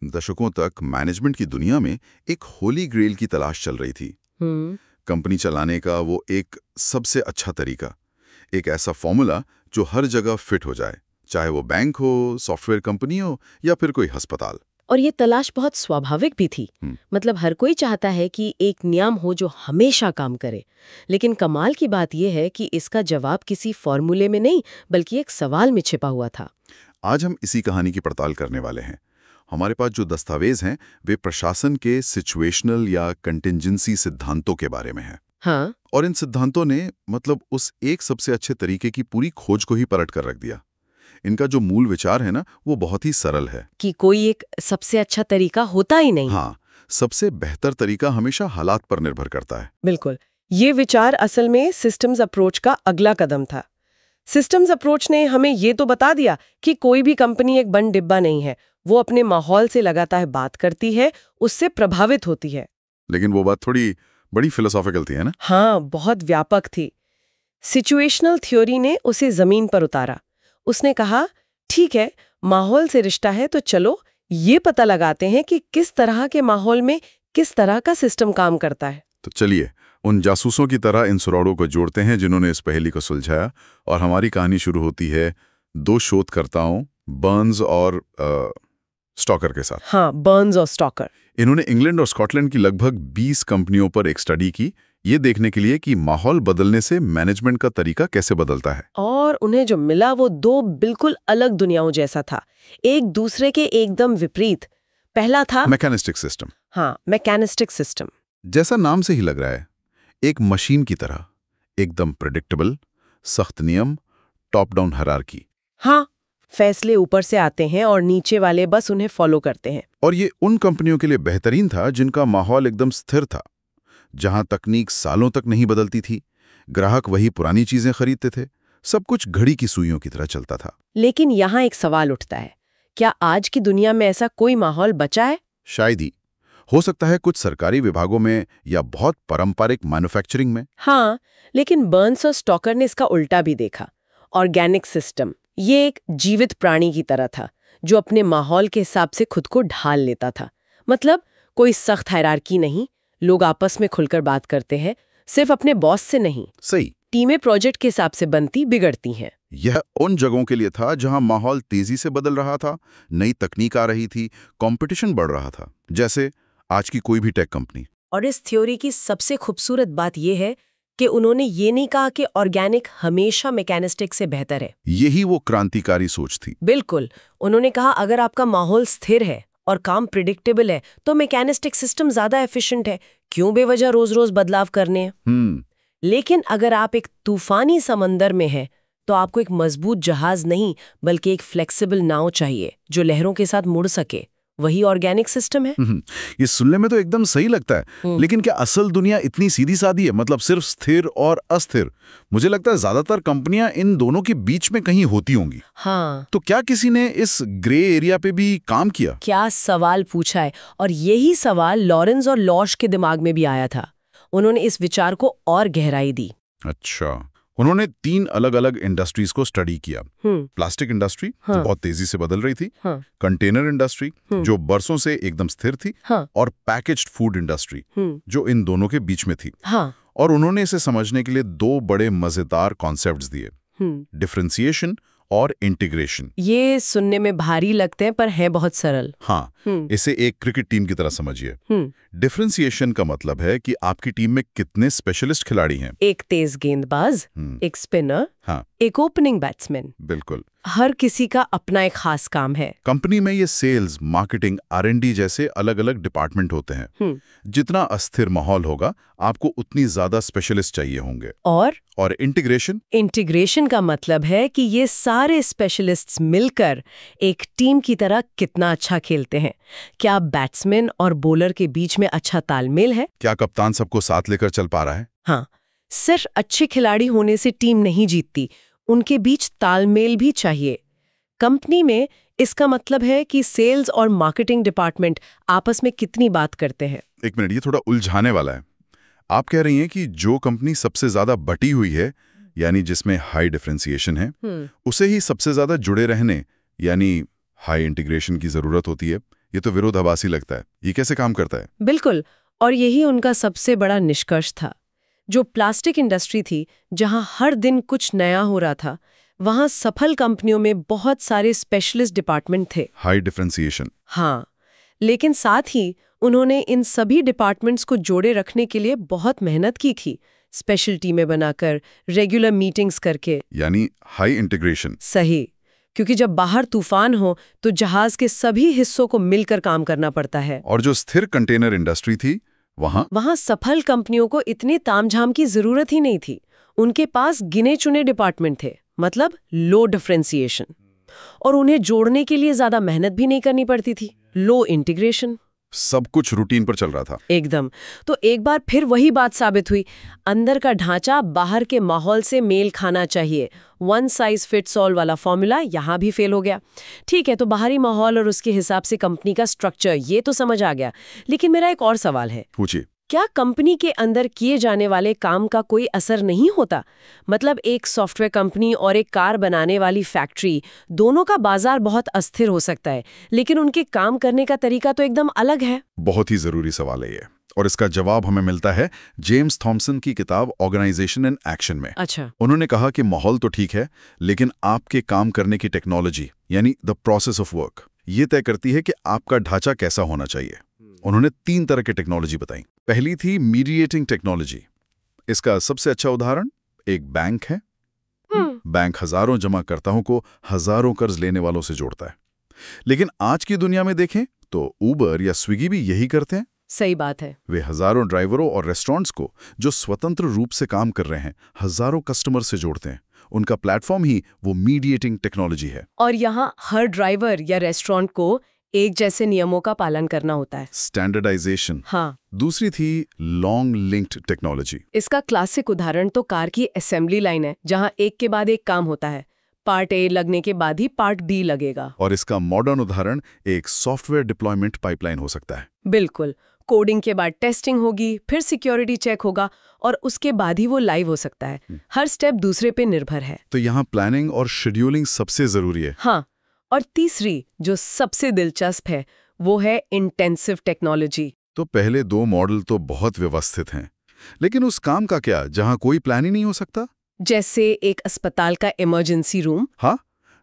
दशकों तक मैनेजमेंट की दुनिया में एक होली ग्रेल की तलाश चल रही थी। कंपनी चलाने का वो एक सबसे अच्छा तरीका, एक ऐसा फॉर्मूला जो हर जगह फिट हो जाए, चाहे वो बैंक हो, सॉफ्टवेयर कंपनी हो या फिर कोई अस्पताल। और ये तलाश बहुत स्वाभाविक भी थी। मतलब हर कोई चाहता है कि एक नियम हो जो हमेशा काम करे। लेकिन कमाल की बात यह है कि इसका जवाब किसी फॉर्मूले में नहीं बल्कि एक सवाल में छिपा हुआ था। आज हम इसी कहानी की पड़ताल करने वाले हैं। हमारे पास जो दस्तावेज हैं वे प्रशासन के सिचुएशनल या कंटिंजेंसी सिद्धांतों के बारे में हैं। हाँ, और इन सिद्धांतों ने उस एक सबसे अच्छे तरीके की पूरी खोज को ही पलट कर रख दिया। इनका जो मूल विचार है ना, वो बहुत ही सरल है कि कोई एक सबसे अच्छा तरीका होता ही नहीं। हाँ, सबसे बेहतर तरीका हमेशा हालात पर निर्भर करता है। बिल्कुल। ये विचार असल में सिस्टम्स अप्रोच का अगला कदम था। सिस्टम्स अप्रोच ने हमें ये तो बता दिया कि कोई भी कंपनी एक बंद डिब्बा नहीं है। वो अपने माहौल से लगातार बात करती है, उससे प्रभावित होती है। लेकिन वो बात थोड़ी बड़ी फिलोसॉफिकल थी, है ना? हाँ, बहुत व्यापक थी। सिचुएशनल थ्योरी ने उसे जमीन पर उतारा। उसने कहा, ठीक है, माहौल से रिश्ता है तो चलो ये पता लगाते हैं कि किस तरह के माहौल में किस तरह का सिस्टम काम करता है। तो चलिए उन जासूसों की तरह इन सुराड़ों को जोड़ते हैं जिन्होंने इस पहेली को सुलझाया। और हमारी कहानी शुरू होती है दो शोधकर्ताओं, बर्न्स और स्टॉकर के साथ। हाँ, बर्न्स और स्टॉकर। इन्होंने इंग्लैंड और स्कॉटलैंड की लगभग 20 कंपनियों पर एक स्टडी की, ये देखने के लिए कि माहौल बदलने से मैनेजमेंट का तरीका कैसे बदलता है। और उन्हें जो मिला वो दो बिल्कुल अलग दुनियाओं जैसा था, एक दूसरे के एकदम विपरीत। पहला था मैकेनिस्टिक सिस्टम। हाँ, मैकेनिस्टिक सिस्टम। जैसा नाम से ही लग रहा है, एक मशीन की तरह, एकदम प्रेडिक्टेबल, सख्त नियम, टॉप डाउन हायरार्की। हाँ, फैसले ऊपर से आते हैं और नीचे वाले बस उन्हें फॉलो करते हैं। और ये उन कंपनियों के लिए बेहतरीन था जिनका माहौल एकदम स्थिर था, जहां तकनीक सालों तक नहीं बदलती थी, ग्राहक वही पुरानी चीजें खरीदते थे, सब कुछ घड़ी की सुइयों की तरह चलता था। लेकिन यहाँ एक सवाल उठता है, क्या आज की दुनिया में ऐसा कोई माहौल बचा है? शायद ही। हो सकता है कुछ सरकारी विभागों में या बहुत पारंपरिक मैन्युफैक्चरिंग में। हाँ, लेकिन बर्न्स और स्टॉकर ने इसका उल्टा भी देखा। ऑर्गेनिक सिस्टम, ये एक जीवित प्राणी की तरह था जो अपने माहौल के हिसाब से खुद को ढाल लेता था। मतलब कोई सख्त हायरार्की नहीं, लोग आपस में खुलकर बात करते हैं, सिर्फ अपने बॉस से नहीं। सही। टीमें प्रोजेक्ट के हिसाब से बनती बिगड़ती हैं। यह उन जगहों के लिए था जहां माहौल तेजी से बदल रहा था, नई तकनीक आ रही थी, कंपटीशन बढ़ रहा था, जैसे आज की कोई भी टेक कंपनी। और इस थ्योरी की सबसे खूबसूरत बात यह है कि उन्होंने ये नहीं कहा कि ऑर्गेनिक हमेशा मैकेनिस्टिक से बेहतर है। यही वो क्रांतिकारी सोच थी। बिल्कुल। उन्होंने कहा अगर आपका माहौल स्थिर है और काम प्रिडिक्टेबल है तो मैकेनिस्टिक सिस्टम ज्यादा एफिशिएंट है, क्यों बेवजह रोज रोज बदलाव करने। लेकिन अगर आप एक तूफानी समंदर में हैं तो आपको एक मजबूत जहाज नहीं बल्कि एक फ्लेक्सिबल नाव चाहिए जो लहरों के साथ मुड़ सके। वही ऑर्गेनिक सिस्टम है। ये सुनने में तो एकदम सही लगता है, लेकिन क्या असल दुनिया इतनी सीधी सादी है? मतलब सिर्फ स्थिर और अस्थिर? मुझे लगता है ज्यादातर कंपनियां इन दोनों के बीच में कहीं होती होंगी। हाँ, तो क्या किसी ने इस ग्रे एरिया पे भी काम किया? क्या सवाल पूछा है। और यही सवाल लॉरेंस और लॉश के दिमाग में भी आया था। उन्होंने इस विचार को और गहराई दी। अच्छा, उन्होंने 3 अलग अलग इंडस्ट्रीज को स्टडी किया। प्लास्टिक इंडस्ट्री, हाँ, जो बहुत तेजी से बदल रही थी, हाँ, कंटेनर इंडस्ट्री, जो बरसों से एकदम स्थिर थी, हाँ, और पैकेज्ड फूड इंडस्ट्री, जो इन दोनों के बीच में थी। हाँ, और उन्होंने इसे समझने के लिए 2 बड़े मजेदार कॉन्सेप्ट्स दिए, डिफरेंशिएशन और इंटीग्रेशन। ये सुनने में भारी लगते हैं पर है बहुत सरल। हाँ, इसे एक क्रिकेट टीम की तरह समझिए। डिफरेंशिएशन का मतलब है कि आपकी टीम में कितने स्पेशलिस्ट खिलाड़ी हैं। एक तेज गेंदबाज, एक स्पिनर, हाँ, एक ओपनिंग बैट्समैन। बिल्कुल। हर किसी का अपना एक खास काम है। कंपनी में ये सेल्स, मार्केटिंग, R&D जैसे अलग अलग डिपार्टमेंट होते हैं। जितना अस्थिर माहौल होगा, आपको उतनी ज्यादा स्पेशलिस्ट चाहिए होंगे। और इंटीग्रेशन का मतलब है कि ये सारे स्पेशलिस्ट्स मिलकर एक टीम की तरह कितना अच्छा खेलते हैं। क्या बैट्समैन और बॉलर के बीच में अच्छा तालमेल है? क्या कप्तान सबको साथ लेकर चल पा रहा है? हाँ, सिर्फ अच्छे खिलाड़ी होने से टीम नहीं जीतती, उनके बीच तालमेल भी चाहिए। कंपनी में इसका मतलब है कि सेल्स और मार्केटिंग डिपार्टमेंट आपस में कितनी बात करते हैं। एक मिनट, ये थोड़ा उलझाने वाला है। आप कह रही हैं कि जो कंपनी सबसे ज्यादा बटी हुई है, यानी जिसमें हाई डिफरेंशिएशन है, उसे ही सबसे ज्यादा जुड़े रहने यानी हाई इंटीग्रेशन की जरूरत होती है, ये तो विरोधाभासी लगता है। ये कैसे काम करता है? बिल्कुल, और यही उनका सबसे बड़ा निष्कर्ष था। जो प्लास्टिक इंडस्ट्री थी, जहां हर दिन कुछ नया हो रहा था, वहां सफल कंपनियों में बहुत सारे स्पेशलिस्ट डिपार्टमेंट थे। High differentiation. हाँ, लेकिन साथ ही उन्होंने इन सभी डिपार्टमेंट्स को जोड़े रखने के लिए बहुत मेहनत की थी, स्पेशल टीमें बनाकर, रेगुलर मीटिंग्स करके। यानी हाई इंटीग्रेशन। सही, क्योंकि जब बाहर तूफान हो तो जहाज के सभी हिस्सों को मिलकर काम करना पड़ता है। और जो स्थिर कंटेनर इंडस्ट्री थी, वहां सफल कंपनियों को इतनी तामझाम की जरूरत ही नहीं थी। उनके पास गिने चुने डिपार्टमेंट थे, मतलब लो डिफरेंशिएशन, और उन्हें जोड़ने के लिए ज्यादा मेहनत भी नहीं करनी पड़ती थी। लो इंटीग्रेशन। सब कुछ रूटीन पर चल रहा था। एकदम। तो एक बार फिर वही बात साबित हुई, अंदर का ढांचा बाहर के माहौल से मेल खाना चाहिए। वन साइज फिट्स ऑल वाला फॉर्मूला यहाँ भी फेल हो गया। ठीक है, तो बाहरी माहौल और उसके हिसाब से कंपनी का स्ट्रक्चर, ये तो समझ आ गया। लेकिन मेरा एक और सवाल है। पूछिए। क्या कंपनी के अंदर किए जाने वाले काम का कोई असर नहीं होता? मतलब एक सॉफ्टवेयर कंपनी और एक कार बनाने वाली फैक्ट्री, दोनों का बाजार बहुत अस्थिर हो सकता है, लेकिन उनके काम करने का तरीका तो एकदम अलग है। बहुत ही जरूरी सवाल है ये, और इसका जवाब हमें मिलता है जेम्स थॉमसन की किताब ऑर्गेनाइजेशन इन एक्शन में। अच्छा। उन्होंने कहा कि माहौल तो ठीक है, लेकिन आपके काम करने की टेक्नोलॉजी, यानी द प्रोसेस ऑफ वर्क, ये तय करती है कि आपका ढांचा कैसा होना चाहिए। उन्होंने 3 तरह की टेक्नोलॉजी बताई। पहली थी मीडिएटिंग टेक्नोलॉजी। इसका सबसे अच्छा उदाहरण एक बैंक है। बैंक हजारों जमाकर्ताओं को हजारों कर्ज लेने वालों से जोड़ता है। लेकिन आज की दुनिया में देखें तो उबर या स्विगी भी यही करते हैं। सही बात है। वे हजारों ड्राइवरों और रेस्टोरेंट्स को, जो स्वतंत्र रूप से काम कर रहे हैं, हजारों कस्टमर से जोड़ते हैं। उनका प्लेटफॉर्म ही वो मीडिएटिंग टेक्नोलॉजी है। और यहाँ हर ड्राइवर या रेस्टोरेंट को एक जैसे नियमों का पालन करना होता है। स्टैंडर्डाइजेशन। हाँ। दूसरी थी लॉन्ग लिंक्ड टेक्नोलॉजी। इसका क्लासिक उदाहरण तो कार की असेंबली लाइन है, जहाँ एक के बाद एक काम होता है। पार्ट ए लगने के बाद ही पार्ट बी लगेगा। और इसका मॉडर्न उदाहरण एक सॉफ्टवेयर डिप्लॉयमेंट पाइपलाइन हो सकता है। बिल्कुल। कोडिंग के बाद टेस्टिंग होगी, फिर सिक्योरिटी चेक होगा, और उसके बाद ही वो लाइव हो सकता है। हर स्टेप दूसरे पे निर्भर है। तो यहाँ प्लानिंग और शेड्यूलिंग सबसे जरूरी है। हाँ। और तीसरी, जो सबसे दिलचस्प है, वो है इंटेंसिव टेक्नोलॉजी। तो पहले 2 मॉडल तो बहुत व्यवस्थित हैं, लेकिन उस काम का क्या जहां कोई प्लान ही नहीं हो सकता? जैसे एक अस्पताल का इमरजेंसी रूम। हाँ,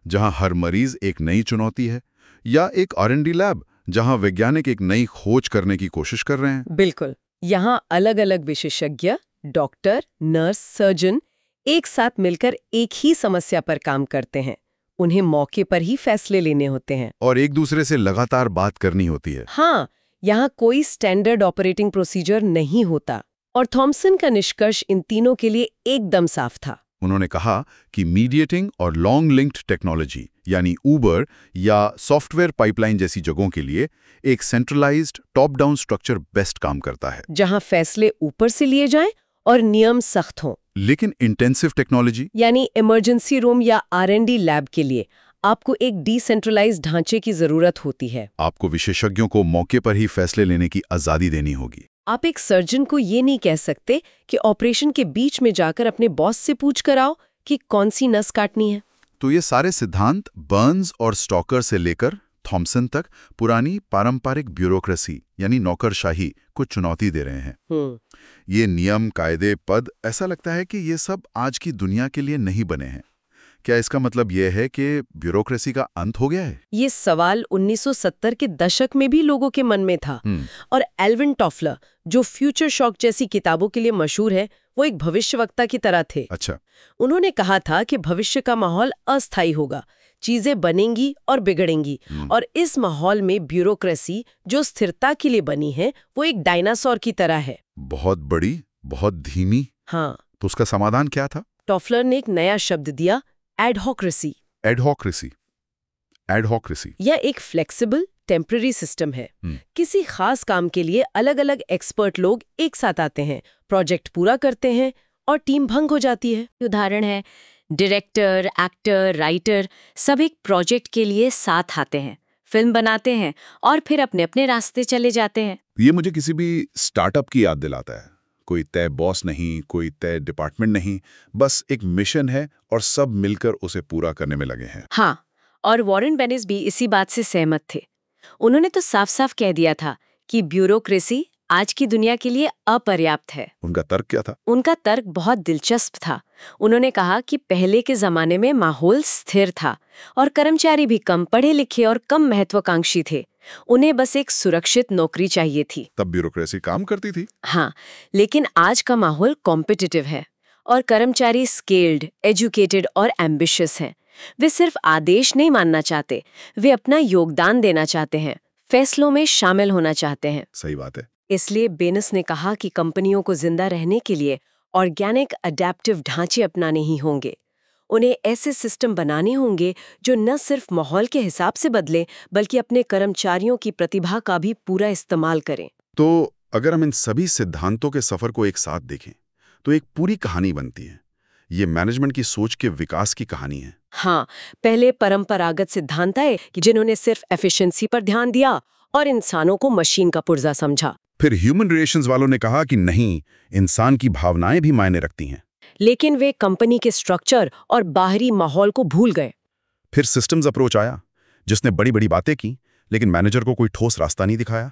जहां हर मरीज एक नई चुनौती है, या एक R&D लैब जहां वैज्ञानिक एक नई खोज करने की कोशिश कर रहे हैं। बिल्कुल। यहाँ अलग अलग विशेषज्ञ, डॉक्टर, नर्स, सर्जन एक साथ मिलकर एक ही समस्या पर काम करते हैं। उन्हें मौके पर ही फैसले लेने होते हैं और एक दूसरे से लगातार बात करनी होती है। हाँ, यहाँ कोई स्टैंडर्ड ऑपरेटिंग प्रोसीजर नहीं होता। और थॉमसन का निष्कर्ष इन तीनों के लिए एकदम साफ था। उन्होंने कहा कि मीडिएटिंग और लॉन्ग लिंक्ड टेक्नोलॉजी, यानी उबर या सॉफ्टवेयर पाइपलाइन जैसी जगहों के लिए एक centralised top down structure best काम करता है, जहां फैसले ऊपर से लिए जाएं और नियम सख्त हों। लेकिन इंटेंसिव टेक्नोलॉजी, यानी इमरजेंसी रूम या R&D लैब के लिए आपको एक डिसेंट्रलाइज्ड ढांचे की जरूरत होती है। आपको विशेषज्ञों को मौके पर ही फैसले लेने की आजादी देनी होगी। आप एक सर्जन को ये नहीं कह सकते कि ऑपरेशन के बीच में जाकर अपने बॉस से पूछ कर आओ कि कौन सी नस काटनी है। तो ये सारे सिद्धांत बर्न्स और स्टॉकर से लेकर थॉमसन तक पुरानी पारंपरिक ब्यूरोक्रेसी यानी नौकरशाही को चुनौती दे रहे हैं। ये नियम, कायदे, पद, ऐसा लगता है कि ये सब आज की दुनिया के लिए नहीं बने हैं। क्या इसका मतलब यह है कि ब्यूरोक्रेसी का अंत हो गया है? ये सवाल 1970 के दशक में भी लोगों के मन में था। और एल्विन टॉफलर, जो फ्यूचर शॉक जैसी किताबों के लिए मशहूर है, वो एक भविष्यवक्ता की तरह थे। अच्छा। उन्होंने कहा था कि भविष्य का माहौल अस्थायी होगा, चीजें बनेंगी और बिगड़ेंगी, और इस माहौल में ब्यूरोक्रेसी जो स्थिरता के लिए बनी है, वो एक डायनासोर की तरह है। बहुत बड़ी, बहुत धीमी। हाँ। तो उसका समाधान क्या था? टॉफलर ने एक नया शब्द दिया, एडहोक्रेसी। एडहोक्रेसी। एडहोक्रेसी यह एक फ्लेक्सिबल टेम्पररी सिस्टम है। किसी खास काम के लिए अलग अलग एक्सपर्ट लोग एक साथ आते हैं, प्रोजेक्ट पूरा करते हैं और टीम भंग हो जाती है। उदाहरण है, डायरेक्टर, एक्टर, राइटर सब एक प्रोजेक्ट के लिए साथ आते हैं, फिल्म बनाते हैं और फिर अपने अपने रास्ते चले जाते हैं। ये मुझे किसी भी स्टार्टअप की याद दिलाता है। कोई तय बॉस नहीं, कोई तय डिपार्टमेंट नहीं, बस एक मिशन है और सब मिलकर उसे पूरा करने में लगे हैं। हाँ, और वॉरेन बेनिस भी इसी बात से सहमत थे। उन्होंने तो साफ साफ कह दिया था कि ब्यूरोक्रेसी आज की दुनिया के लिए अपर्याप्त है। उनका तर्क क्या था? उनका तर्क बहुत दिलचस्प था। उन्होंने कहा कि पहले के जमाने में माहौल स्थिर था और कर्मचारी भी कम पढ़े लिखे और कम महत्वाकांक्षी थे। उन्हें बस एक सुरक्षित नौकरी चाहिए थी। तब ब्यूरोक्रेसी काम करती थी। हाँ, लेकिन आज का माहौल कॉम्पिटिटिव है और कर्मचारी स्किल्ड, एजुकेटेड और एम्बिशियस हैं। वे सिर्फ आदेश नहीं मानना चाहते, वे अपना योगदान देना चाहते हैं, फैसलों में शामिल होना चाहते हैं। सही बात है। इसलिए बेनस ने कहा कि कंपनियों को जिंदा रहने के लिए ऑर्गेनिक अडेप्टिव ढांचे अपनाने ही होंगे। उन्हें ऐसे सिस्टम बनाने होंगे जो न सिर्फ माहौल के हिसाब से बदलें, बल्कि अपने कर्मचारियों की प्रतिभा का भी पूरा इस्तेमाल करें। तो अगर हम इन सभी सिद्धांतों के सफर को एक साथ देखें तो एक पूरी कहानी बनती है। ये मैनेजमेंट की सोच के विकास की कहानी है। हाँ, पहले परंपरागत सिद्धांत आए कि जिन्होंने सिर्फ एफिशिएंसी पर ध्यान दिया और इंसानों को मशीन का पुर्जा समझा। फिर ह्यूमन रिलेशंस वालों ने कहा कि नहीं, इंसान की भावनाएं भी मायने रखती हैं। लेकिन वे कंपनी के स्ट्रक्चर और बाहरी माहौल को भूल गए। फिर सिस्टम्स अप्रोच आया, जिसने बड़ी बड़ी बातें की लेकिन मैनेजर को कोई ठोस रास्ता नहीं दिखाया।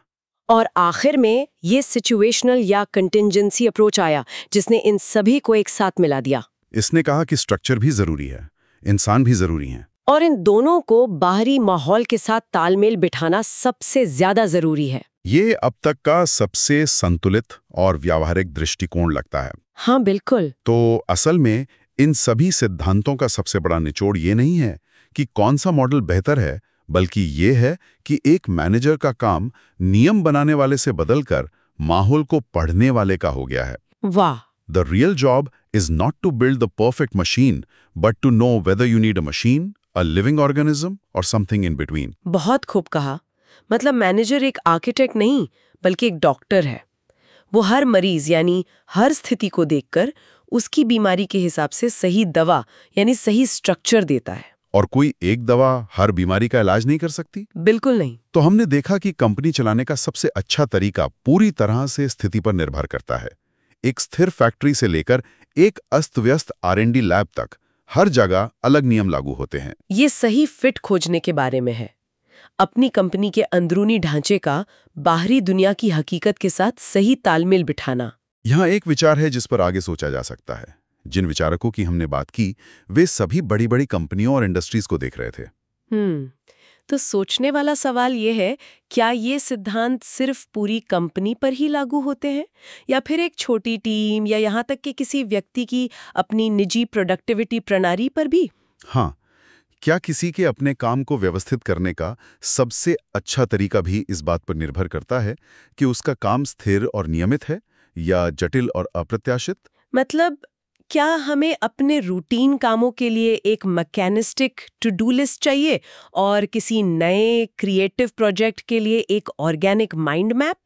और आखिर में ये सिचुएशनल या कंटिंजेंसी अप्रोच आया, जिसने इन सभी को एक साथ मिला दिया। इसने कहा कि स्ट्रक्चर भी जरूरी है, इंसान भी जरूरी हैं। और इन दोनों को बाहरी माहौल के साथ तालमेल बिठाना सबसे ज्यादा जरूरी है। ये अब तक का सबसे संतुलित और व्यावहारिक दृष्टिकोण लगता है। हाँ, बिल्कुल। तो असल में इन सभी सिद्धांतों का सबसे बड़ा निचोड़ ये नहीं है कि कौन सा मॉडल बेहतर है, बल्कि ये है कि एक मैनेजर का काम नियम बनाने वाले से बदलकर माहौल को पढ़ने वाले का हो गया है। वाह। The real job is not to build the perfect machine, but to know whether you need a machine, a living organism, or something in between. बहुत खूब कहा। मतलब मैनेजर एक आर्किटेक्ट नहीं, बल्कि एक डॉक्टर है। वो हर मरीज यानी हर स्थिति को देखकर उसकी बीमारी के हिसाब से सही दवा यानी सही स्ट्रक्चर देता है। और कोई एक दवा हर बीमारी का इलाज नहीं कर सकती। बिल्कुल नहीं। तो हमने देखा कि कंपनी चलाने का सबसे अच्छा तरीका पूरी तरह से स्थिति पर निर्भर करता है। एक स्थिर फैक्ट्री से लेकर एक अस्त-व्यस्त R&D लैब तक हर जगह अलग नियम लागू होते हैं। ये सही फिट खोजने के बारे में है। अपनी कंपनी के अंदरूनी ढांचे का बाहरी दुनिया की हकीकत के साथ सही तालमेल बिठाना। यहाँ एक विचार है जिस पर आगे सोचा जा सकता है। जिन विचारकों की हमने बात की, वे सभी बड़ी-बड़ी कंपनियों और इंडस्ट्रीज को देख रहे थे। तो सोचने वाला सवाल ये है, क्या ये सिद्धांत सिर्फ पूरी कंपनी पर ही लागू होते हैं या फिर एक छोटी टीम या यहाँ तक कि किसी व्यक्ति की अपनी निजी प्रोडक्टिविटी प्रणाली पर भी? हाँ, क्या किसी के अपने काम को व्यवस्थित करने का सबसे अच्छा तरीका भी इस बात पर निर्भर करता है कि उसका काम स्थिर और नियमित है या जटिल और अप्रत्याशित? मतलब क्या हमें अपने रूटीन कामों के लिए एक मैकेनिस्टिक टू डू लिस्ट चाहिए और किसी नए क्रिएटिव प्रोजेक्ट के लिए एक ऑर्गेनिक माइंड मैप?